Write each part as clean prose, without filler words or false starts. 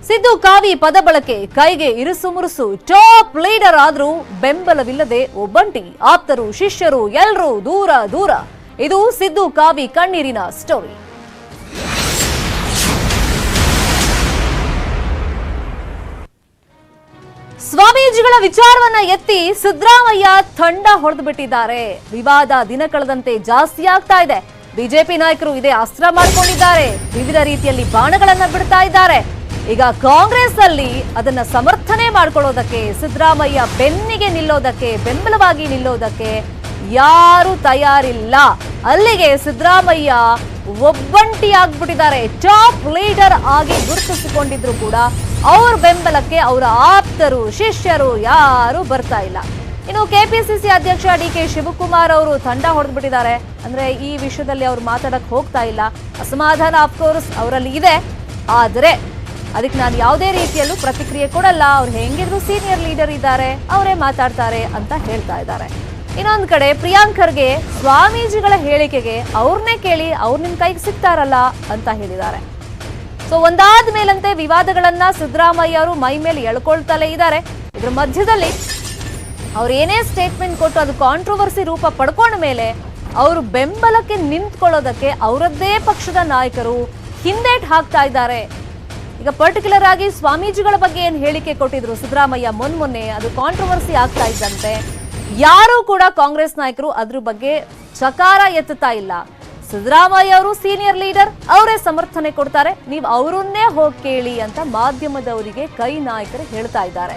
ಸಿದ್ದು ಕಾವಿ ಪದ ಬಳಕೆ ಕೈಗೆ ಇರುಸು ಮುರುಸು. ಟಾಪ್ ಲೀಡರ್ ಆದ್ರೂ ಬೆಂಬಲವಿಲ್ಲದೆ ಒಬ್ಬಂಟಿ. ಆಪ್ತರು ಶಿಷ್ಯರು ಎಲ್ಲರೂ ದೂರ ದೂರ. ಇದು ಸಿದ್ದು ಕಾವಿ ಕಣ್ಣೀರಿನ ಸ್ಟೋರಿ. ಸ್ವಾಮೀಜಿಗಳ ವಿಚಾರವನ್ನ ಎತ್ತಿ ಸಿದ್ದರಾಮಯ್ಯ ತಂಡ ಹೊಡೆದು ಬಿಟ್ಟಿದ್ದಾರೆ. ವಿವಾದ ದಿನ ಕಳೆದಂತೆ ಜಾಸ್ತಿ ಆಗ್ತಾ ಇದೆ. ಬಿಜೆಪಿ ನಾಯಕರು ಇದೇ ಅಸ್ತ್ರ ಮಾಡಿಕೊಂಡಿದ್ದಾರೆ. ವಿವಿಧ ರೀತಿಯಲ್ಲಿ ಬಾಣಗಳನ್ನ ಬಿಡ್ತಾ ಇದ್ದಾರೆ. ಈಗ ಕಾಂಗ್ರೆಸ್ ಅಲ್ಲಿ ಅದನ್ನ ಸಮರ್ಥನೆ ಮಾಡ್ಕೊಳ್ಳೋದಕ್ಕೆ, ಸಿದ್ದರಾಮಯ್ಯ ಬೆನ್ನಿಗೆ ನಿಲ್ಲೋದಕ್ಕೆ, ಬೆಂಬಲವಾಗಿ ನಿಲ್ಲೋದಕ್ಕೆ ಯಾರು ತಯಾರಿಲ್ಲ. ಅಲ್ಲಿಗೆ ಸಿದ್ದರಾಮಯ್ಯ ಒಬ್ಬಂಟಿ ಆಗ್ಬಿಟ್ಟಿದ್ದಾರೆ. ಟಾಪ್ ಲೀಡರ್ ಆಗಿ ಗುರುತಿಸಿಕೊಂಡಿದ್ರು ಕೂಡ ಅವ್ರ ಬೆಂಬಲಕ್ಕೆ ಅವರ ಆಪ್ತರು ಶಿಷ್ಯರು ಯಾರು ಬರ್ತಾ ಇಲ್ಲ. ಇನ್ನು ಕೆಪಿಸಿಸಿ ಅಧ್ಯಕ್ಷ ಡಿ.ಕೆ. ಶಿವಕುಮಾರ್ ಅವರು ತಂಡ ಹೊಡೆದ್ಬಿಟ್ಟಿದ್ದಾರೆ. ಅಂದ್ರೆ ಈ ವಿಷಯದಲ್ಲಿ ಅವ್ರು ಮಾತಾಡಕ್ ಹೋಗ್ತಾ ಇಲ್ಲ. ಅಸಮಾಧಾನ ಅಫ್ಕೋರ್ಸ್ ಅವರಲ್ಲಿ ಇದೆ, ಆದರೆ ಅದಕ್ಕೆ ನಾನು ಯಾವುದೇ ರೀತಿಯಲ್ಲೂ ಪ್ರತಿಕ್ರಿಯೆ ಕೊಡಲ್ಲ. ಅವ್ರು ಹೆಂಗಿದ್ರು ಸೀನಿಯರ್ ಲೀಡರ್ ಇದ್ದಾರೆ, ಅವರೇ ಮಾತಾಡ್ತಾರೆ ಅಂತ ಹೇಳ್ತಾ ಇದ್ದಾರೆ. ಇನ್ನೊಂದು ಕಡೆ ಪ್ರಿಯಾಂಕ್ ಖರ್ಗೆ ಸ್ವಾಮೀಜಿಗಳ ಹೇಳಿಕೆಗೆ ಅವ್ರನ್ನೇ ಕೇಳಿ ಅವ್ರು ನಿಮ್ ಕೈಗೆ ಸಿಗ್ತಾರಲ್ಲ ಅಂತ ಹೇಳಿದ್ದಾರೆ. ಸೊ ಒಂದಾದ ಮೇಲಂತೆ ವಿವಾದಗಳನ್ನ ಸಿದ್ದರಾಮಯ್ಯ ಅವರು ಮೈ ಮೇಲೆ ಎಳ್ಕೊಳ್ತಲೇ ಇದ್ದಾರೆ. ಇದ್ರ ಮಧ್ಯದಲ್ಲಿ ಅವ್ರು ಏನೇ ಸ್ಟೇಟ್ಮೆಂಟ್ ಕೊಟ್ಟು ಅದು ಕಾಂಟ್ರವರ್ಸಿ ರೂಪ ಪಡ್ಕೊಂಡ ಮೇಲೆ ಅವರು ಬೆಂಬಲಕ್ಕೆ ನಿಂತ್ಕೊಳ್ಳೋದಕ್ಕೆ ಅವರದ್ದೇ ಪಕ್ಷದ ನಾಯಕರು ಹಿಂದೇಟ್ ಹಾಕ್ತಾ ಇದ್ದಾರೆ. ಈಗ ಪರ್ಟಿಕ್ಯುಲರ್ ಆಗಿ ಸ್ವಾಮೀಜಿಗಳ ಬಗ್ಗೆ ಏನ್ ಹೇಳಿಕೆ ಕೊಟ್ಟಿದ್ರು ಸಿದ್ದರಾಮಯ್ಯ ಮೊನ್ನೆ ಅದು ಕಾಂಟ್ರವರ್ಸಿ ಆಗ್ತಾ ಇದ್ದಂತೆ ಯಾರು ಕೂಡ ಕಾಂಗ್ರೆಸ್ ನಾಯಕರು ಅದ್ರ ಬಗ್ಗೆ ಚಕಾರ ಎತ್ತುತ್ತಾ ಇಲ್ಲ. ಸಿದ್ದರಾಮಯ್ಯ ಅವರು ಸೀನಿಯರ್ ಲೀಡರ್, ಅವರೇ ಸಮರ್ಥನೆ ಕೊಡ್ತಾರೆ, ನೀವು ಅವರನ್ನೇ ಹೋಗಿ ಕೇಳಿ ಅಂತ ಮಾಧ್ಯಮದವರಿಗೆ ಕೈ ನಾಯಕರು ಹೇಳ್ತಾ ಇದ್ದಾರೆ.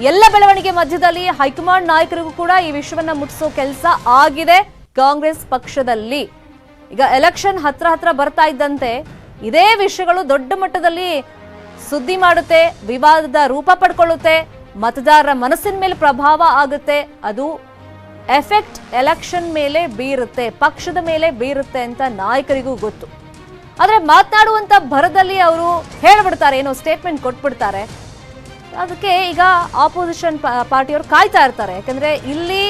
ಎಲ್ಲ ಬೆಳವಣಿಗೆ ಮಧ್ಯದಲ್ಲಿ ಹೈಕಮಾಂಡ್ ನಾಯಕರಿಗೂ ಕೂಡ ಈ ವಿಷಯವನ್ನ ಮುಟ್ಟಿಸೋ ಕೆಲಸ ಆಗಿದೆ ಕಾಂಗ್ರೆಸ್ ಪಕ್ಷದಲ್ಲಿ. ಈಗ ಎಲೆಕ್ಷನ್ ಹತ್ರ ಬರ್ತಾ ಇದ್ದಂತೆ ಇದೇ ವಿಷಯಗಳು ದೊಡ್ಡ ಮಟ್ಟದಲ್ಲಿ ಸುದ್ದಿ ಮಾಡುತ್ತೆ, ವಿವಾದದ ರೂಪ ಪಡ್ಕೊಳ್ಳುತ್ತೆ, ಮತದಾರರ ಮನಸ್ಸಿನ ಮೇಲೆ ಪ್ರಭಾವ ಆಗುತ್ತೆ. ಅದು ಎಫೆಕ್ಟ್ ಎಲೆಕ್ಷನ್ ಮೇಲೆ ಬೀರುತ್ತೆ, ಪಕ್ಷದ ಮೇಲೆ ಬೀರುತ್ತೆ ಅಂತ ನಾಯಕರಿಗೂ ಗೊತ್ತು. ಆದ್ರೆ ಮಾತನಾಡುವಂತ ಭರದಲ್ಲಿ ಅವರು ಹೇಳ್ಬಿಡ್ತಾರೆ, ಏನೋ ಸ್ಟೇಟ್ಮೆಂಟ್ ಕೊಟ್ಬಿಡ್ತಾರೆ. ಅದಕ್ಕೆ ಈಗ ಆಪೋಸಿಷನ್ ಪಾರ್ಟಿಯವರು ಕಾಯ್ತಾ ಇರ್ತಾರೆ. ಯಾಕಂದ್ರೆ ಇಲ್ಲಿ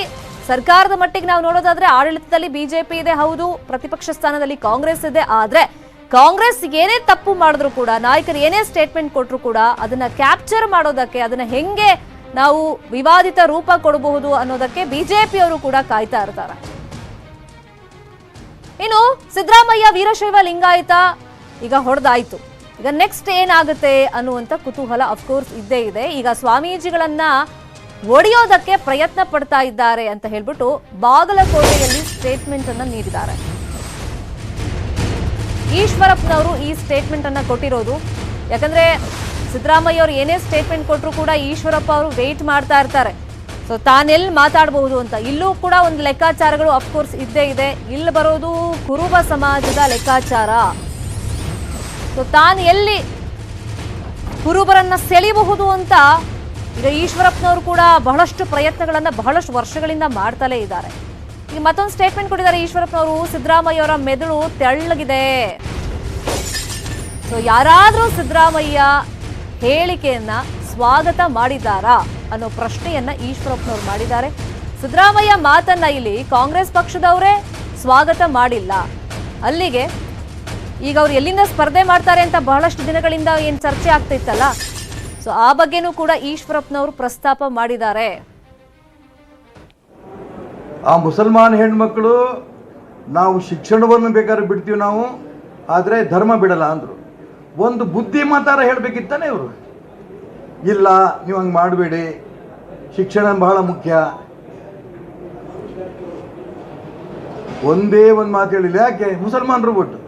ಸರ್ಕಾರದ ಮಟ್ಟಿಗೆ ನಾವು ನೋಡೋದಾದ್ರೆ ಆಡಳಿತದಲ್ಲಿ ಬಿಜೆಪಿ ಇದೆ, ಹೌದು, ಪ್ರತಿಪಕ್ಷ ಸ್ಥಾನದಲ್ಲಿ ಕಾಂಗ್ರೆಸ್ ಇದೆ. ಆದ್ರೆ ಕಾಂಗ್ರೆಸ್ ಏನೇ ತಪ್ಪು ಮಾಡಿದ್ರು ಕೂಡ, ನಾಯಕರು ಏನೇ ಸ್ಟೇಟ್ಮೆಂಟ್ ಕೊಟ್ಟರು ಕೂಡ ಅದನ್ನ ಕ್ಯಾಪ್ಚರ್ ಮಾಡೋದಕ್ಕೆ, ಅದನ್ನ ಹೆಂಗೆ ನಾವು ವಿವಾದಿತ ರೂಪ ಕೊಡಬಹುದು ಅನ್ನೋದಕ್ಕೆ ಬಿಜೆಪಿ ಅವರು ಕೂಡ ಕಾಯ್ತಾ ಇರ್ತಾರೆ. ಇನ್ನು ಸಿದ್ದರಾಮಯ್ಯ ವೀರಶೈವ ಲಿಂಗಾಯತ ಈಗ ಹೊಡೆದಾಯ್ತು. ಈಗ ನೆಕ್ಸ್ಟ್ ಏನಾಗುತ್ತೆ ಅನ್ನುವಂತ ಕುತೂಹಲ ಅಫ್ಕೋರ್ಸ್ ಇದ್ದೇ ಇದೆ. ಈಗ ಸ್ವಾಮೀಜಿಗಳನ್ನ ಒಡೆಯೋದಕ್ಕೆ ಪ್ರಯತ್ನ ಪಡ್ತಾ ಇದ್ದಾರೆ ಅಂತ ಹೇಳ್ಬಿಟ್ಟು ಬಾಗಲಕೋಟೆಯಲ್ಲಿ ಸ್ಟೇಟ್ಮೆಂಟ್ ಅನ್ನ ನೀಡಿದ್ದಾರೆ. ಈಶ್ವರಪ್ಪನವರು ಈ ಸ್ಟೇಟ್ಮೆಂಟ್ ಅನ್ನ ಕೊಟ್ಟಿರೋದು. ಯಾಕಂದ್ರೆ ಸಿದ್ದರಾಮಯ್ಯ ಅವರು ಏನೇ ಸ್ಟೇಟ್ಮೆಂಟ್ ಕೊಟ್ಟರು ಕೂಡ ಈಶ್ವರಪ್ಪ ಅವರು ವೇಟ್ ಮಾಡ್ತಾ ಇರ್ತಾರೆ. ಸೊ ತಾನೆಲ್ಲಿ ಮಾತಾಡಬಹುದು ಅಂತ. ಇಲ್ಲೂ ಕೂಡ ಒಂದು ಲೆಕ್ಕಾಚಾರಗಳು ಅಫ್ಕೋರ್ಸ್ ಇದ್ದೇ ಇದೆ. ಇಲ್ಲಿ ಬರೋದು ಕುರುಬ ಸಮಾಜದ ಲೆಕ್ಕಾಚಾರ. ಸೊ ತಾನು ಎಲ್ಲಿ ಕುರುಬರನ್ನ ಸೆಳಿಬಹುದು ಅಂತ ಈಗ ಈಶ್ವರಪ್ಪನವರು ಕೂಡ ಬಹಳಷ್ಟು ಪ್ರಯತ್ನಗಳನ್ನ ಬಹಳಷ್ಟು ವರ್ಷಗಳಿಂದ ಮಾಡ್ತಲೇ ಇದ್ದಾರೆ. ಈಗ ಮತ್ತೊಂದು ಸ್ಟೇಟ್ಮೆಂಟ್ ಕೊಟ್ಟಿದ್ದಾರೆ ಈಶ್ವರಪ್ಪನವರು, ಸಿದ್ದರಾಮಯ್ಯ ಅವರ ಮೆದುಳು ತೆಳ್ಳಗಿದೆ. ಸೊ ಯಾರಾದ್ರೂ ಸಿದ್ದರಾಮಯ್ಯ ಹೇಳಿಕೆಯನ್ನ ಸ್ವಾಗತ ಮಾಡಿದಾರಾ ಅನ್ನೋ ಪ್ರಶ್ನೆಯನ್ನ ಈಶ್ವರಪ್ಪನವರು ಮಾಡಿದ್ದಾರೆ. ಸಿದ್ದರಾಮಯ್ಯ ಮಾತನ್ನ ಇಲ್ಲಿ ಕಾಂಗ್ರೆಸ್ ಪಕ್ಷದವರೇ ಸ್ವಾಗತ ಮಾಡಿಲ್ಲ. ಅಲ್ಲಿಗೆ ಈಗ ಅವ್ರು ಎಲ್ಲಿಂದ ಸ್ಪರ್ಧೆ ಮಾಡ್ತಾರೆ ಅಂತ ಬಹಳಷ್ಟು ದಿನಗಳಿಂದ ಏನ್ ಚರ್ಚೆ ಆಗ್ತಿತ್ತಲ್ಲ, ಸೊ ಆ ಬಗ್ಗೆನೂ ಕೂಡ ಈಶ್ವರಪ್ಪನವರು ಪ್ರಸ್ತಾಪ ಮಾಡಿದ್ದಾರೆ. ಆ ಮುಸಲ್ಮಾನ್ ಹೆಣ್ಮಕ್ಳು ನಾವು ಶಿಕ್ಷಣವನ್ನು ಬೇಕಾದ್ರೆ ಬಿಡ್ತೀವಿ ನಾವು, ಆದರೆ ಧರ್ಮ ಬಿಡಲ್ಲ ಅಂದರು. ಒಂದು ಬುದ್ಧಿ ಮಾತಾರ ಹೇಳಬೇಕಿತ್ತಾನೆ ಇವರು. ಇಲ್ಲ, ನೀವು ಹಂಗೆ ಮಾಡಬೇಡಿ, ಶಿಕ್ಷಣ ಬಹಳ ಮುಖ್ಯ. ಒಂದೇ ಒಂದು ಮಾತು ಹೇಳಿಲ್ಲ. ಯಾಕೆ? ಮುಸಲ್ಮಾನರು ಬಿಟ್ಟು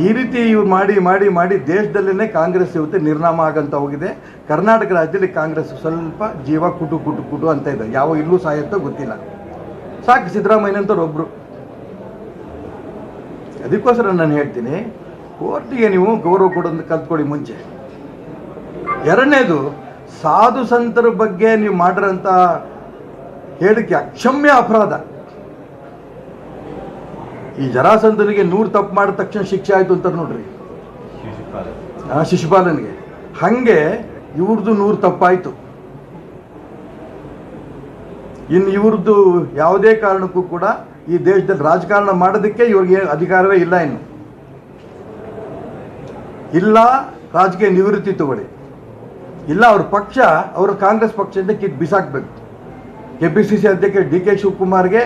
ಈ ರೀತಿ ಇವ್ರು ಮಾಡಿ ಮಾಡಿ ಮಾಡಿ ದೇಶದಲ್ಲೇ ಕಾಂಗ್ರೆಸ್ ಇವತ್ತು ನಿರ್ನಾಮ ಆಗಂತ ಹೋಗಿದೆ. ಕರ್ನಾಟಕ ರಾಜ್ಯದಲ್ಲಿ ಕಾಂಗ್ರೆಸ್ ಸ್ವಲ್ಪ ಜೀವ ಕುಟು ಅಂತ ಇದೆ. ಯಾವ ಇಲ್ಲೂ ಸಾಯತ್ತೋ ಗೊತ್ತಿಲ್ಲ. ಸಾಕು ಸಿದ್ದರಾಮಯ್ಯನಂತವ್ರು ಒಬ್ರು. ಅದಕ್ಕೋಸ್ಕರ ನಾನು ಹೇಳ್ತೀನಿ, ಕೋರ್ಟಿಗೆ ನೀವು ಗೌರವ ಕೊಡೋದು ಕಲ್ತ್ಕೊಳ್ಳಿ ಮುಂಚೆ. ಎರಡನೇದು, ಸಾಧು ಸಂತರ ಬಗ್ಗೆ ನೀವು ಮಾಡಿರೋಂಥ ಹೇಳಿಕೆ ಅಕ್ಷಮ್ಯ ಅಪರಾಧ. ಈ ಜರಾಸಂಧನಿಗೆ 100 ತಪ್ಪು ಮಾಡಿದ ತಕ್ಷಣ ಶಿಕ್ಷೆ ಆಯಿತು ಅಂತ ನೋಡ್ರಿ, ಶಿಶುಪಾಲನಿಗೆ. ಹಾಗೆ ಇವ್ರದ್ದು 100 ತಪ್ಪಾಯಿತು. ಇನ್ನು ಇವ್ರದ್ದು ಯಾವುದೇ ಕಾರಣಕ್ಕೂ ಕೂಡ ಈ ದೇಶದಲ್ಲಿ ರಾಜಕಾರಣ ಮಾಡೋದಕ್ಕೆ ಇವ್ರಿಗೆ ಅಧಿಕಾರವೇ ಇಲ್ಲ. ಇನ್ನು ಇಲ್ಲ, ರಾಜಕೀಯ ನಿವೃತ್ತಿ ತಗೊಳ್ಳಿ, ಇಲ್ಲ ಅವ್ರ ಪಕ್ಷ ಅವರು ಕಾಂಗ್ರೆಸ್ ಪಕ್ಷದಿಂದ ಕಿತ್ತು ಬಿಸಾಕಬೇಕು. KPCC ಅಧ್ಯಕ್ಷ DK ಶಿವಕುಮಾರ್ಗೆ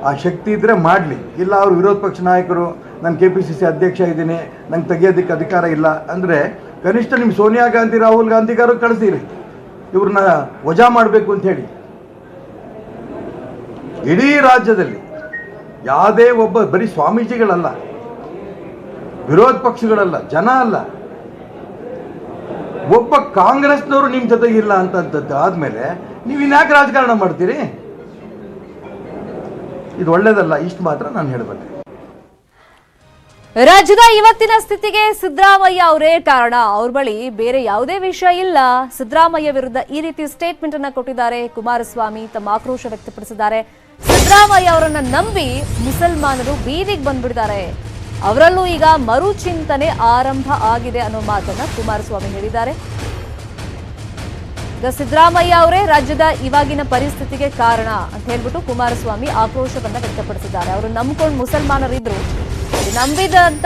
ಆ ಶಕ್ತಿ ಇದ್ದರೆ ಮಾಡಲಿ, ಇಲ್ಲ ಅವರು ವಿರೋಧ ಪಕ್ಷ ನಾಯಕರು ನಾನು KPCC ಅಧ್ಯಕ್ಷ ಇದ್ದೀನಿ ನಂಗೆ ತೆಗಿಯೋದಕ್ಕೆ ಅಧಿಕಾರ ಇಲ್ಲ ಅಂದರೆ ಕನಿಷ್ಠ ನಿಮ್ಮ ಸೋನಿಯಾ ಗಾಂಧಿ ರಾಹುಲ್ ಗಾಂಧಿಗಾರು ಕಳಿಸಿರಿ, ಇವ್ರನ್ನ ವಜಾ ಮಾಡಬೇಕು ಅಂತ ಹೇಳಿ. ಇಡೀ ರಾಜ್ಯದಲ್ಲಿ ಯಾವುದೇ ಒಬ್ಬ ಬರೀ ಸ್ವಾಮೀಜಿಗಳಲ್ಲ, ವಿರೋಧ ಪಕ್ಷಗಳಲ್ಲ, ಜನ ಅಲ್ಲ, ಒಬ್ಬ ಕಾಂಗ್ರೆಸ್ನವರು ನಿಮ್ಮ ಜೊತೆಗೆ ಇಲ್ಲ ಅಂತಂತದ್ದು ಆದಮೇಲೆ ನೀವು ಇನ್ಯಾಕೆ ರಾಜಕಾರಣ ಮಾಡ್ತೀರಿ? ಇದು ಒಳ್ಳೇದಲ್ಲ. ಇಷ್ಟು ಮಾತ್ರ ನಾನು ಹೇಳಬಲ್ಲೆ. ರಾಜ್ಯದ ಇವತ್ತಿನ ಸ್ಥಿತಿಗೆ ಸಿದ್ದರಾಮಯ್ಯ ಅವರೇ ಕಾರಣ. ಅವ್ರ ಬಳಿ ಬೇರೆ ಯಾವುದೇ ವಿಷಯ ಇಲ್ಲ. ಸಿದ್ದರಾಮಯ್ಯ ವಿರುದ್ಧ ಈ ರೀತಿ ಸ್ಟೇಟ್ಮೆಂಟ್ ಅನ್ನ ಕೊಟ್ಟಿದ್ದಾರೆ ಕುಮಾರಸ್ವಾಮಿ. ತಮ್ಮ ಆಕ್ರೋಶ ವ್ಯಕ್ತಪಡಿಸಿದ್ದಾರೆ. ಸಿದ್ದರಾಮಯ್ಯ ಅವರನ್ನ ನಂಬಿ ಮುಸಲ್ಮಾನರು ಬೀದಿಗೆ ಬಂದ್ಬಿಟ್ಟಿದ್ದಾರೆ, ಅವರಲ್ಲೂ ಈಗ ಮರುಚಿಂತನೆ ಆರಂಭ ಆಗಿದೆ ಅನ್ನೋ ಮಾತನ್ನ ಕುಮಾರಸ್ವಾಮಿ ಹೇಳಿದ್ದಾರೆ. ಈಗ ಸಿದ್ದರಾಮಯ್ಯ ಅವರೇ ರಾಜ್ಯದ ಇವಾಗಿನ ಪರಿಸ್ಥಿತಿಗೆ ಕಾರಣ ಅಂತ ಹೇಳ್ಬಿಟ್ಟು ಕುಮಾರಸ್ವಾಮಿ ಆಕ್ರೋಶವನ್ನ ವ್ಯಕ್ತಪಡಿಸಿದ್ದಾರೆ. ಅವರು ನಂಬ್ಕೊಂಡು ಮುಸಲ್ಮಾನರಿದ್ರು, ನಂಬಿದಂತ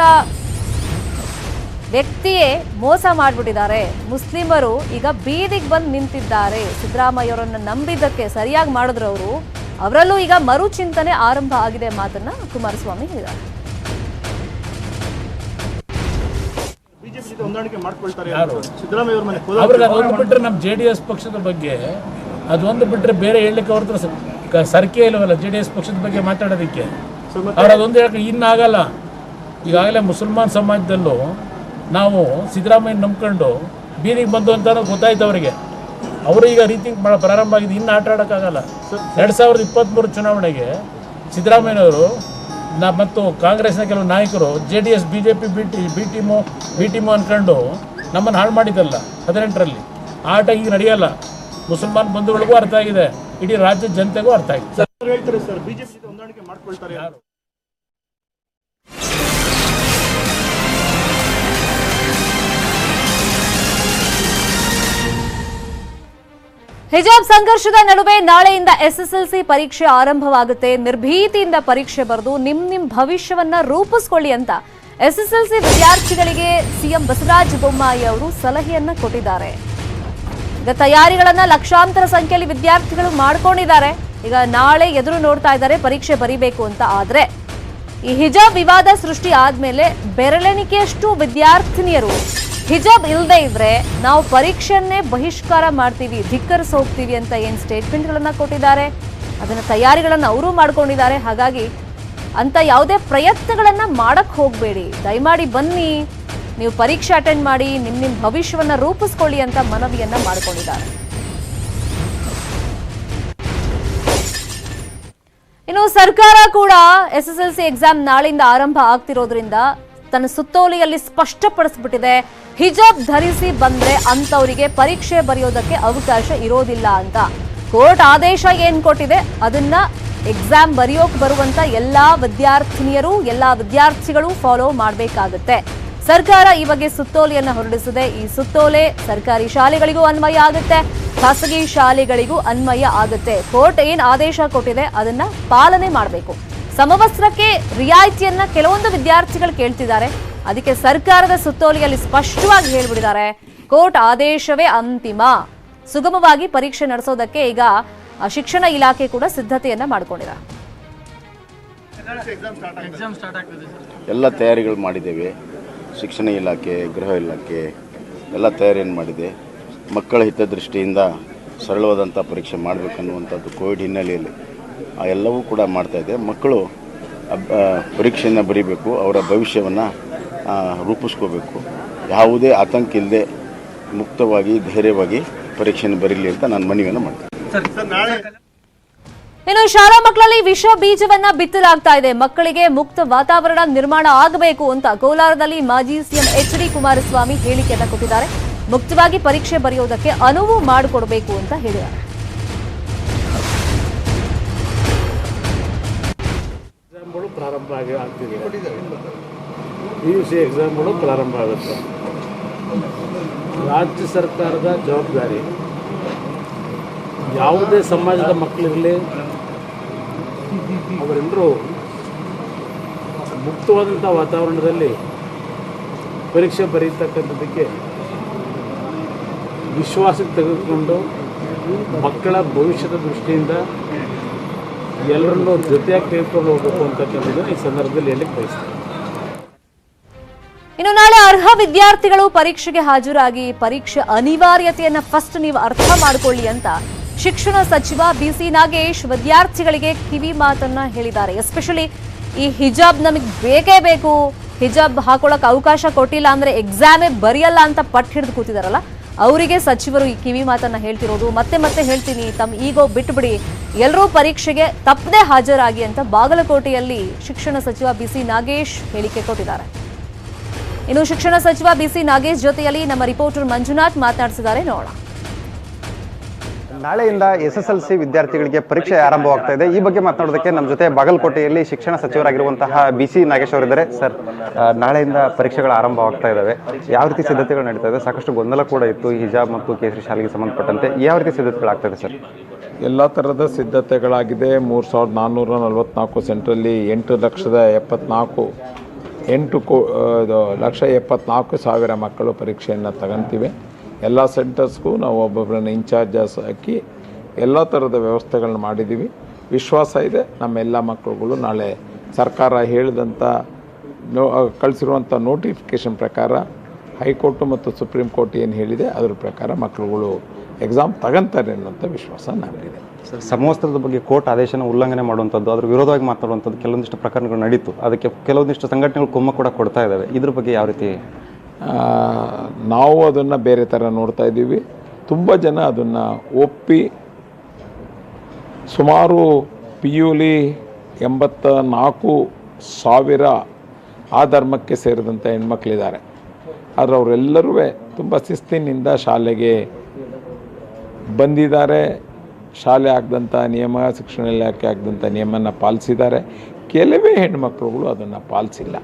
ವ್ಯಕ್ತಿಯೇ ಮೋಸ ಮಾಡ್ಬಿಟ್ಟಿದ್ದಾರೆ. ಮುಸ್ಲಿಮರು ಈಗ ಬೀದಿಗೆ ಬಂದು ನಿಂತಿದ್ದಾರೆ. ಸಿದ್ದರಾಮಯ್ಯ ಅವರನ್ನ ನಂಬಿದ್ದಕ್ಕೆ ಸರಿಯಾಗಿ ಮಾಡಿದ್ರು ಅವರು, ಅವರಲ್ಲೂ ಈಗ ಮರುಚಿಂತನೆ ಆರಂಭ ಆಗಿದೆ ಮಾತನ್ನ ಕುಮಾರಸ್ವಾಮಿ ಹೇಳಿದ್ದಾರೆ. ಅವ್ರಿಗೆ ಬಿಟ್ಟರೆ ನಮ್ಮ JDS ಪಕ್ಷದ ಬಗ್ಗೆ ಅದೊಂದು ಬಿಟ್ಟರೆ ಬೇರೆ ಹೇಳಲಿಕ್ಕೆ ಅವ್ರ ಸರ್ಕೆ ಇಲ್ಲವಲ್ಲ JDS ಪಕ್ಷದ ಬಗ್ಗೆ ಮಾತಾಡೋದಕ್ಕೆ. ಅವ್ರು ಅದೊಂದು ಹೇಳಕ್ಕೆ ಇನ್ನಾಗಲ್ಲ. ಈಗಾಗಲೇ ಮುಸಲ್ಮಾನ್ ಸಮಾಜದಲ್ಲೂ ನಾವು ಸಿದ್ದರಾಮಯ್ಯ ನಂಬ್ಕೊಂಡು ಬೀದಿಗೆ ಬಂದು ಅಂತ ಗೊತ್ತಾಯ್ತು ಅವರಿಗೆ. ಅವರು ಈಗ ರೀತಿ ಪ್ರಾರಂಭ ಆಗಿದೆ, ಇನ್ನು ಆಟ ಆಡೋಕ್ಕಾಗಲ್ಲ. 2023 ಚುನಾವಣೆಗೆ ಸಿದ್ದರಾಮಯ್ಯನವರು ಮತ್ತು ಕಾಂಗ್ರೆಸ್ನ ಕೆಲವು ನಾಯಕರು JDS BJP ಬಿ ಟೀಮು ಅಂದ್ಕೊಂಡು ನಮ್ಮನ್ನು ಹಾಳು ಮಾಡಿದ್ದಲ್ಲ 18ರಲ್ಲಿ. ಆಟ ಈಗ ನಡೆಯಲ್ಲ. ಮುಸಲ್ಮಾನ್ ಬಂಧುಗಳಿಗೂ ಅರ್ಥ ಆಗಿದೆ, ಇಡೀ ರಾಜ್ಯದ ಜನತೆಗೂ ಅರ್ಥ ಆಗಿದೆ. ಹಿಜಾಬ್ ಸಂಘರ್ಷದ ನಡುವೆ ನಾಳೆಯಿಂದ SSLC ಪರೀಕ್ಷೆ ಆರಂಭವಾಗುತ್ತೆ. ನಿರ್ಭೀತಿಯಿಂದ ಪರೀಕ್ಷೆ ಬರೆದು ನಿಮ್ ಭವಿಷ್ಯವನ್ನ ರೂಪಿಸ್ಕೊಳ್ಳಿ ಅಂತ SSLC ವಿದ್ಯಾರ್ಥಿಗಳಿಗೆ CM ಬಸವರಾಜ ಬೊಮ್ಮಾಯಿ ಅವರು ಸಲಹೆಯನ್ನ ಕೊಟ್ಟಿದ್ದಾರೆ. ಈಗ ತಯಾರಿಗಳನ್ನ ಲಕ್ಷಾಂತರ ಸಂಖ್ಯೆಯಲ್ಲಿ ವಿದ್ಯಾರ್ಥಿಗಳು ಮಾಡ್ಕೊಂಡಿದ್ದಾರೆ. ಈಗ ನಾಳೆ ಎದುರು ನೋಡ್ತಾ ಇದ್ದಾರೆ ಪರೀಕ್ಷೆ ಬರೀಬೇಕು ಅಂತ. ಆದ್ರೆ ಈ ಹಿಜಾಬ್ ವಿವಾದ ಸೃಷ್ಟಿ ಆದ್ಮೇಲೆ ಬೆರಳೆಣಿಕೆಯಷ್ಟು ವಿದ್ಯಾರ್ಥಿನಿಯರು ಹಿಜಾಬ್ ಇಲ್ಲದೆ ಇದ್ರೆ ನಾವು ಪರೀಕ್ಷೆಯನ್ನೇ ಬಹಿಷ್ಕಾರ ಮಾಡ್ತೀವಿ, ಧಿಕ್ಕರಿಸಿ ಹೋಗ್ತೀವಿ ಅಂತ ಏನ್ ಸ್ಟೇಟ್ಮೆಂಟ್ಗಳನ್ನ ಕೊಟ್ಟಿದ್ದಾರೆ. ಅದನ್ನ ತಯಾರಿಗಳನ್ನ ಅವರು ಮಾಡ್ಕೊಂಡಿದ್ದಾರೆ. ಹಾಗಾಗಿ ಅಂತ ಯಾವುದೇ ಪ್ರಯತ್ನಗಳನ್ನ ಮಾಡಕ್ ಹೋಗ್ಬೇಡಿ, ದಯಮಾಡಿ ಬನ್ನಿ, ನೀವು ಪರೀಕ್ಷೆ ಅಟೆಂಡ್ ಮಾಡಿ, ನಿಮ್ಮ ಭವಿಷ್ಯವನ್ನ ರೂಪಿಸ್ಕೊಳ್ಳಿ ಅಂತ ಮನವಿಯನ್ನ ಮಾಡ್ಕೊಂಡಿದ್ದಾರೆ. ಇನ್ನು ಸರ್ಕಾರ ಕೂಡ SSLC ಎಕ್ಸಾಮ್ ನಾಳೆಯಿಂದ ಆರಂಭ ಆಗ್ತಿರೋದ್ರಿಂದ ತನ್ನ ಸುತ್ತೋಲೆಯಲ್ಲಿ ಸ್ಪಷ್ಟಪಡಿಸ್ಬಿಟ್ಟಿದೆ, ಹಿಜಾಬ್ ಧರಿಸಿ ಬಂದ್ರೆ ಅಂತವರಿಗೆ ಪರೀಕ್ಷೆ ಬರೆಯೋದಕ್ಕೆ ಅವಕಾಶ ಇರೋದಿಲ್ಲ ಅಂತ. ಕೋರ್ಟ್ ಆದೇಶ ಏನ್ ಕೊಟ್ಟಿದೆ ಅದನ್ನ ಎಕ್ಸಾಮ್ ಬರೆಯೋಕ್ ಬರುವಂತ ಎಲ್ಲಾ ವಿದ್ಯಾರ್ಥಿನಿಯರು, ಎಲ್ಲಾ ವಿದ್ಯಾರ್ಥಿಗಳು ಫಾಲೋ ಮಾಡಬೇಕಾಗುತ್ತೆ. ಸರ್ಕಾರ ಈ ಬಗ್ಗೆ ಸುತ್ತೋಲೆಯನ್ನ ಹೊರಡಿಸಿದೆ. ಈ ಸುತ್ತೋಲೆ ಸರ್ಕಾರಿ ಶಾಲೆಗಳಿಗೂ ಅನ್ವಯ ಆಗುತ್ತೆ, ಖಾಸಗಿ ಶಾಲೆಗಳಿಗೂ ಅನ್ವಯ ಆಗುತ್ತೆ. ಕೋರ್ಟ್ ಏನ್ ಆದೇಶ ಕೊಟ್ಟಿದೆ ಅದನ್ನ ಪಾಲನೆ ಮಾಡಬೇಕು. ಸಮವಸ್ತ್ರಕ್ಕೆ ರಿಯಾಯಿತಿಯನ್ನ ಕೆಲವೊಂದು ವಿದ್ಯಾರ್ಥಿಗಳು ಕೇಳ್ತಿದ್ದಾರೆ. ಅದಕ್ಕೆ ಸರ್ಕಾರದ ಸುತ್ತೋಲೆಯಲ್ಲಿ ಸ್ಪಷ್ಟವಾಗಿ ಹೇಳ್ಬಿಟ್ಟಿದ್ದಾರೆ, ಕೋರ್ಟ್ ಆದೇಶವೇ ಅಂತಿಮ. ಸುಗಮವಾಗಿ ಪರೀಕ್ಷೆ ನಡೆಸೋದಕ್ಕೆ ಈಗ ಶಿಕ್ಷಣ ಇಲಾಖೆ ಕೂಡ ಸಿದ್ಧತೆಯನ್ನ ಮಾಡಿಕೊಂಡಿದೆ. ಎಲ್ಲ ತಯಾರಿಗಳು ಮಾಡಿದ್ದೇವೆ. ಶಿಕ್ಷಣ ಇಲಾಖೆ, ಗೃಹ ಇಲಾಖೆ ಎಲ್ಲ ತಯಾರಿಯನ್ನು ಮಾಡಿದೆ. ಮಕ್ಕಳ ಹಿತದೃಷ್ಟಿಯಿಂದ ಸರಳವಾದಂಥ ಪರೀಕ್ಷೆ ಮಾಡಬೇಕನ್ನುವಂಥದ್ದು ಕೋವಿಡ್ ಹಿನ್ನೆಲೆಯಲ್ಲಿ ಆ ಎಲ್ಲವೂ ಕೂಡ ಮಾಡ್ತಾಯಿದೆ. ಮಕ್ಕಳು ಪರೀಕ್ಷೆಯನ್ನು ಬರೀಬೇಕು, ಅವರ ಭವಿಷ್ಯವನ್ನು ರೂಪಿಸ್ಕೋಬೇಕು, ಯಾವುದೇ ಆತಂಕ ಇಲ್ಲದೆ ಮುಕ್ತವಾಗಿ ಧೈರ್ಯವಾಗಿ ಪರೀಕ್ಷೆಯನ್ನು ಬರೀಲಿ ಅಂತ ನಾನು ಮನವಿಯನ್ನು ಮಾಡ್ತೀನಿ. ಇನ್ನು ಶಾಲಾ ಮಕ್ಕಳಲ್ಲಿ ವಿಷ ಬೀಜವನ್ನ ಬಿತ್ತಲಾಗ್ತಾ ಇದೆ. ಮಕ್ಕಳಿಗೆ ಮುಕ್ತ ವಾತಾವರಣ ನಿರ್ಮಾಣ ಆಗಬೇಕು ಅಂತ ಕೋಲಾರದಲ್ಲಿ ಮಾಜಿ CM HD ಕುಮಾರಸ್ವಾಮಿ ಹೇಳಿಕೆಯನ್ನ ಕೊಟ್ಟಿದ್ದಾರೆ. ಮುಕ್ತವಾಗಿ ಪರೀಕ್ಷೆ ಬರೆಯೋದಕ್ಕೆ ಅನುವು ಮಾಡಿಕೊಡಬೇಕು ಅಂತ ಹೇಳಿದ್ದಾರೆ. ಎಕ್ಸಾಮ್ಗಳು ಪ್ರಾರಂಭ ಆಗ್ತಿದೆ. PUC ಎಕ್ಸಾಮ್ಗಳು ಪ್ರಾರಂಭ ಆಗುತ್ತೆ. ರಾಜ್ಯ ಸರ್ಕಾರದ ಜವಾಬ್ದಾರಿ ಯಾವುದೇ ಸಮಾಜದ ಮಕ್ಕಳಿರಲಿ ಅವರೆಲ್ಲರೂ ಮುಕ್ತವಾದಂಥ ವಾತಾವರಣದಲ್ಲಿ ಪರೀಕ್ಷೆ ಬರೀತಕ್ಕಂಥದ್ದಕ್ಕೆ ವಿಶ್ವಾಸಕ್ಕೆ ತೆಗೆದುಕೊಂಡು ಮಕ್ಕಳ ಭವಿಷ್ಯದ ದೃಷ್ಟಿಯಿಂದ ಎಲ್ಲರನ್ನೂ ಜೊತೆಯಾಗಿ ತೆಗೆದುಕೊಂಡು ಹೋಗಬೇಕು ಅಂತಕ್ಕಂಥದ್ದನ್ನು ಈ ಸಂದರ್ಭದಲ್ಲಿ ಹೇಳಲಿಕ್ಕೆ ಬಯಸ್ತೀನಿ. ಇನ್ನು ನಾಳೆ ಅರ್ಹ ವಿದ್ಯಾರ್ಥಿಗಳು ಪರೀಕ್ಷೆಗೆ ಹಾಜರಾಗಿ ಪರೀಕ್ಷೆ ಅನಿವಾರ್ಯತೆಯನ್ನ ಫಸ್ಟ್ ನೀವು ಅರ್ಥ ಮಾಡಿಕೊಳ್ಳಿ ಅಂತ ಶಿಕ್ಷಣ ಸಚಿವ ಬಿಸಿ ನಾಗೇಶ್ ವಿದ್ಯಾರ್ಥಿಗಳಿಗೆ ಕಿವಿ ಮಾತನ್ನ ಹೇಳಿದ್ದಾರೆ. ಎಸ್ಪೆಷಲಿ ಈ ಹಿಜಾಬ್ ನಮಗೆ ಬೇಕೇ ಬೇಕು, ಹಿಜಾಬ್ ಹಾಕೊಳ್ಳೋಕೆ ಅವಕಾಶ ಕೊಟ್ಟಿಲ್ಲ ಅಂದ್ರೆ ಎಕ್ಸಾಮೇ ಬರೆಯಲ್ಲ ಅಂತ ಪಟ್ಟು ಹಿಡಿದು ಕೂತಿದಾರಲ್ಲ, ಅವರಿಗೆ ಸಚಿವರು ಈ ಕಿವಿ ಮಾತನ್ನ ಹೇಳ್ತಿರೋದು. ಮತ್ತೆ ಮತ್ತೆ ಹೇಳ್ತೀನಿ, ತಮ್ಮ ಈಗೋ ಬಿಟ್ಟುಬಿಡಿ, ಎಲ್ಲರೂ ಪರೀಕ್ಷೆಗೆ ತಪ್ಪದೆ ಹಾಜರಾಗಿ ಅಂತ ಬಾಗಲಕೋಟೆಯಲ್ಲಿ ಶಿಕ್ಷಣ ಸಚಿವ ಬಿಸಿ ನಾಗೇಶ್ ಹೇಳಿಕೆ ಕೊಟ್ಟಿದ್ದಾರೆ. ಇನ್ನು ಶಿಕ್ಷಣ ಸಚಿವ ಬಿಸಿ ನಾಗೇಶ್ ಜೊತೆಯಲ್ಲಿ ನಮ್ಮ ರಿಪೋರ್ಟರ್ ಮಂಜುನಾಥ್ ಮಾತನಾಡಿಸಿದ್ದಾರೆ, ನೋಡೋಣ. ನಾಳೆಯಿಂದ SSLC ವಿದ್ಯಾರ್ಥಿಗಳಿಗೆ ಪರೀಕ್ಷೆ ಆರಂಭವಾಗ್ತಾ ಇದೆ. ಈ ಬಗ್ಗೆ ಮಾತನಾಡೋದಕ್ಕೆ ನಮ್ಮ ಜೊತೆ ಬಾಗಲಕೋಟೆಯಲ್ಲಿ ಶಿಕ್ಷಣ ಸಚಿವರಾಗಿರುವಂತಹ ಬಿಸಿ ನಾಗೇಶ್ ಅವರಿದ್ದಾರೆ. ಸರ್, ನಾಳೆಯಿಂದ ಪರೀಕ್ಷೆಗಳು ಆರಂಭವಾಗ್ತಾ ಇದ್ದಾವೆ, ಯಾವ ರೀತಿ ಸಿದ್ಧತೆಗಳು ನಡೀತಾ ಇದೆ? ಸಾಕಷ್ಟು ಗೊಂದಲ ಕೂಡ ಇತ್ತು ಹಿಜಾಬ್ ಮತ್ತು ಕೇಸರಿ ಶಾಲೆಗೆ ಸಂಬಂಧಪಟ್ಟಂತೆ. ಯಾವ ರೀತಿ ಸಿದ್ಧತೆಗಳಾಗ್ತಾ ಇದೆ ಸರ್? ಎಲ್ಲ ಥರದ ಸಿದ್ಧತೆಗಳಾಗಿದೆ. 3444 ಸೆಂಟ್ರಲ್ಲಿ 8,74,000 ಮಕ್ಕಳು ಪರೀಕ್ಷೆಯನ್ನು ತಗೊಂತೀವಿ. ಎಲ್ಲ ಸೆಂಟರ್ಸ್ಗೂ ನಾವು ಒಬ್ಬೊಬ್ಬರನ್ನ ಇನ್ಚಾರ್ಜಸ್ ಹಾಕಿ ಎಲ್ಲ ಥರದ ವ್ಯವಸ್ಥೆಗಳನ್ನ ಮಾಡಿದ್ದೀವಿ. ವಿಶ್ವಾಸ ಇದೆ ನಮ್ಮೆಲ್ಲ ಮಕ್ಕಳುಗಳು ನಾಳೆ ಸರ್ಕಾರ ಹೇಳಿದಂಥ ಕಳಿಸಿರುವಂಥ ನೋಟಿಫಿಕೇಷನ್ ಪ್ರಕಾರ ಹೈಕೋರ್ಟು ಮತ್ತು ಸುಪ್ರೀಂ ಕೋರ್ಟ್ ಏನು ಹೇಳಿದೆ ಅದರ ಪ್ರಕಾರ ಮಕ್ಕಳುಗಳು ಎಕ್ಸಾಮ್ ತಗೊಂತಾರೆ ಅನ್ನೋಂಥ ವಿಶ್ವಾಸ ನಮಗಿದೆ. ಸಮವಸ್ತ್ರದ ಬಗ್ಗೆ ಕೋರ್ಟ್ ಆದೇಶನ ಉಲ್ಲಂಘನೆ ಮಾಡುವಂಥದ್ದು, ಅದ್ರ ವಿರೋಧವಾಗಿ ಮಾತಾಡುವಂಥದ್ದು ಕೆಲವೊಂದಿಷ್ಟು ಪ್ರಕರಣಗಳು ನಡೀತು. ಅದಕ್ಕೆ ಕೆಲವೊಂದಿಷ್ಟು ಸಂಘಟನೆಗಳು ಕುಮ್ಮ ಕೂಡ ಕೊಡ್ತಾ ಇದ್ದಾವೆ. ಇದ್ರ ಬಗ್ಗೆ ಯಾವ ರೀತಿ? ನಾವು ಅದನ್ನು ಬೇರೆ ಥರ ನೋಡ್ತಾ ಇದ್ದೀವಿ. ತುಂಬ ಜನ ಅದನ್ನು ಒಪ್ಪಿ ಸುಮಾರು PUಲಿ 84,000 ಆ ಧರ್ಮಕ್ಕೆ ಸೇರಿದಂಥ ಹೆಣ್ಮಕ್ಳಿದ್ದಾರೆ. ಆದರೆ ಅವರೆಲ್ಲರೂ ತುಂಬ ಶಿಸ್ತಿನಿಂದ ಶಾಲೆಗೆ ಬಂದಿದ್ದಾರೆ. ಶಾಲೆ ಆಗದಂಥ ನಿಯಮ, ಶಿಕ್ಷಣ ಇಲಾಖೆ ಆಗದಂಥ ನಿಯಮನ ಪಾಲಿಸಿದ್ದಾರೆ. ಕೆಲವೇ ಹೆಣ್ಮಕ್ಳುಗಳು ಅದನ್ನು ಪಾಲಿಸಿಲ್ಲ.